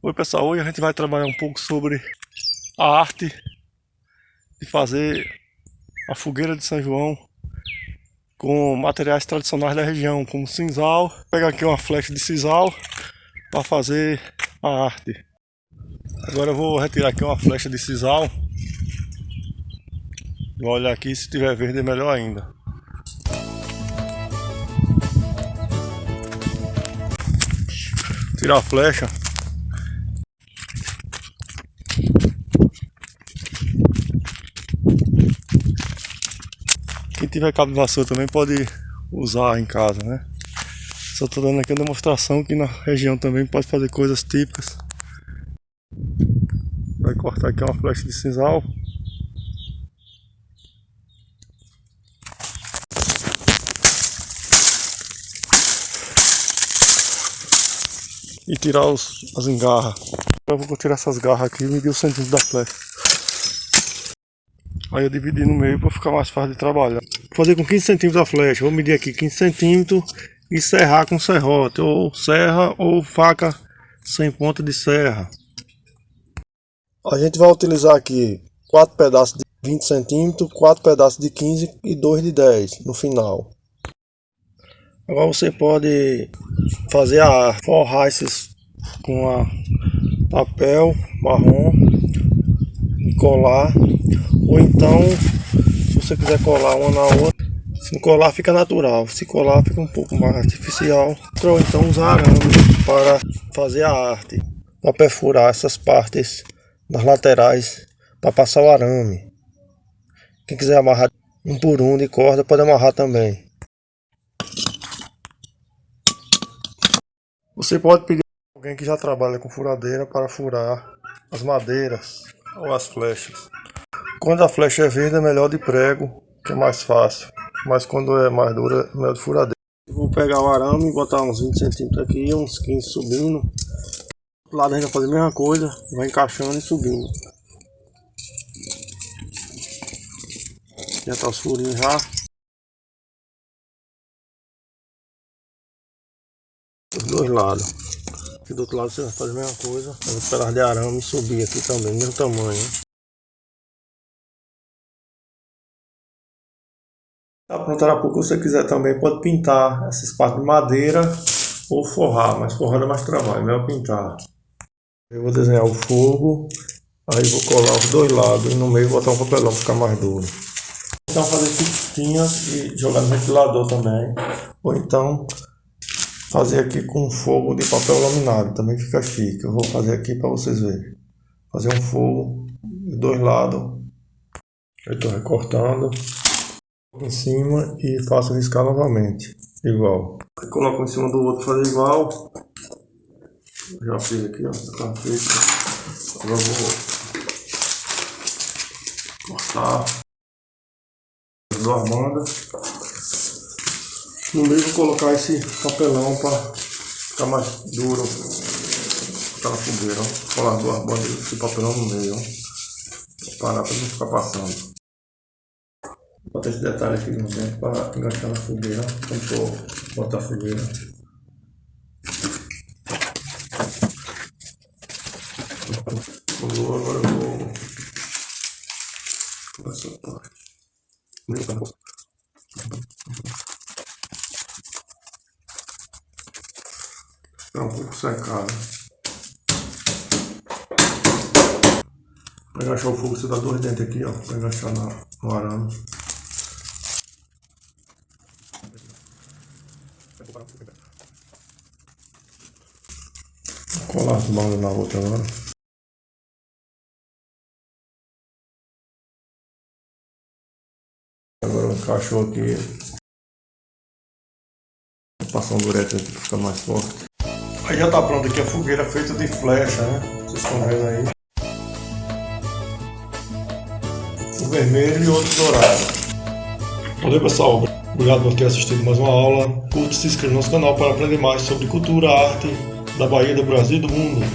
Oi pessoal, hoje a gente vai trabalhar um pouco sobre a arte de fazer a fogueira de São João com materiais tradicionais da região, como sisal. Vou pegar aqui uma flecha de sisal para fazer a arte. Agora eu vou retirar aqui uma flecha de sisal. Vou olhar aqui, se tiver verde é melhor ainda. Tirar a flecha. Quem tiver cabo de vassoura também pode usar em casa, né? Só estou dando aqui uma demonstração que na região também pode fazer coisas típicas. Vai cortar aqui uma flecha de sisal. E tirar as engarras. Eu vou tirar essas garras aqui e medir o centímetro da flecha. Aí eu dividi no meio para ficar mais fácil de trabalhar. Vou fazer com 15 centímetros a flecha. Vou medir aqui 15 centímetros e serrar com serrote. Ou serra ou faca sem ponta de serra. A gente vai utilizar aqui 4 pedaços de 20 centímetros, 4 pedaços de 15 e 2 de 10 no final. Agora você pode fazer a arte, forrar esses com papel marrom e colar, ou então se você quiser colar uma na outra, se não colar fica natural, se colar fica um pouco mais artificial, ou então usar arame para fazer a arte, para perfurar essas partes das laterais para passar o arame. Quem quiser amarrar um por um de corda pode amarrar também. Você pode pedir a alguém que já trabalha com furadeira para furar as madeiras ou as flechas. Quando a flecha é verde é melhor de prego, que é mais fácil. Mas quando é mais dura é melhor de furadeira. Eu vou pegar o arame e botar uns 20 centímetros aqui, uns 15 subindo. Do outro lado a gente vai fazer a mesma coisa, vai encaixando e subindo. Já está os furinhos já. Dos dois lados. Aqui do outro lado você vai fazer a mesma coisa. Outro pedaço de arame e subir aqui também, mesmo tamanho. Tá pronto, daqui a pouco você quiser também pode pintar essas partes de madeira ou forrar, mas forrar é mais trabalho, melhor pintar. Eu vou desenhar o fogo, aí vou colar os dois lados e no meio botar um papelão para ficar mais duro. Então fazer fitinhas e jogar no ventilador também, ou então fazer aqui com fogo de papel laminado, também fica chique. Eu vou fazer aqui para vocês verem. Fazer um fogo de dois lados. Eu estou recortando em cima e faço riscar novamente, igual. Aí coloco em cima do outro, fazer igual. Já fiz aqui, ó, tá feito. Agora eu vou cortar as duas bandas. No meio vou colocar esse papelão para ficar mais duro. Tá na fogueira, ó. Colar as duas bandas desse papelão no meio, ó. Vou parar para não ficar passando. Vou botar esse detalhe aqui no centro para enganchar na fogueira. Quando for botar a fogueira. Agora eu vou por essa parte. Está um pouco secado. Para enganchar o fogo você dá dois dentes aqui, ó, para enganchar no arame. Vou colar as bandas na outra agora. Agora encaixou aqui. Vou passar um durex aqui para ficar mais forte. Aí já está pronto aqui a fogueira feita de flecha, né? Vocês estão vendo aí. Um vermelho e outro dourado. Valeu pessoal, obrigado por ter assistido mais uma aula. Curte e se inscreva no nosso canal para aprender mais sobre cultura, arte da Bahia, do Brasil e do mundo.